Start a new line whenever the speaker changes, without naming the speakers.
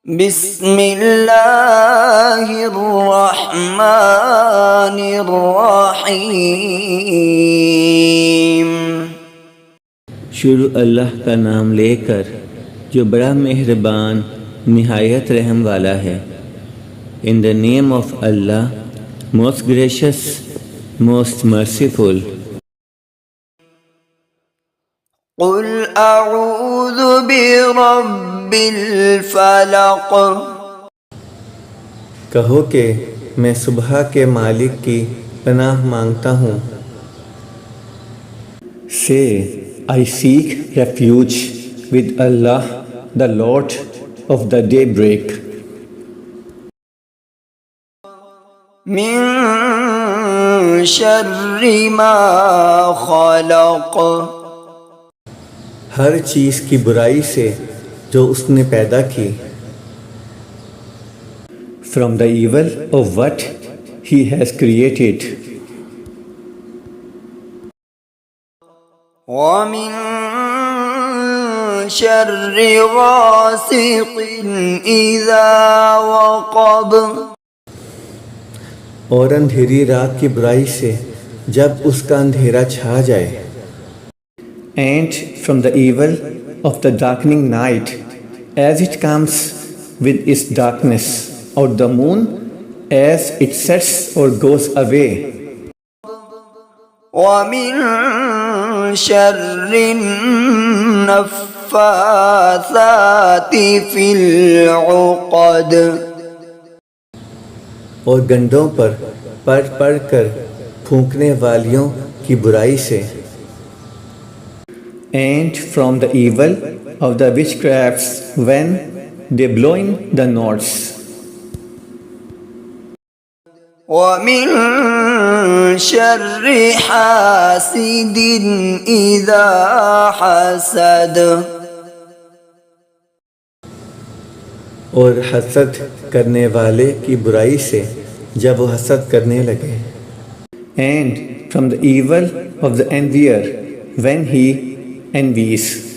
بسم اللہ الرحمن الرحیم۔
شروع اللہ کا نام لے کر جو بڑا مہربان نہایت رحم والا ہے۔ In the name of Allah, most gracious, most merciful.
قل اعوذ برب الفلق۔
کہو کہ میں صبح کے مالک کی پناہ مانگتا ہوں۔ Say, I seek refuge with Allah, the Lord of the daybreak.
من شر ما خلق۔
ہر چیز کی برائی سے جو اس نے پیدا کی۔ From the evil of what he has created.
ومن شر غاسق اذا وقب۔
اور اندھیری رات کی برائی سے جب اس کا اندھیرا چھا جائے۔ And from the evil of the darkening night as it comes with its darkness, or the moon as it sets or goes away.
ومن شر النفاثات في العقد۔
اور گنڈوں پر پڑھ کر پھونکنے والیوں کی برائی سے۔ And from the evil of the witchcrafts when they blow in the knots.
ومن شر حاسد اذا حسد۔
اور حسد کرنے والے کی برائی سے جب وہ حسد کرنے لگے۔ And from the evil of the envier when he envies.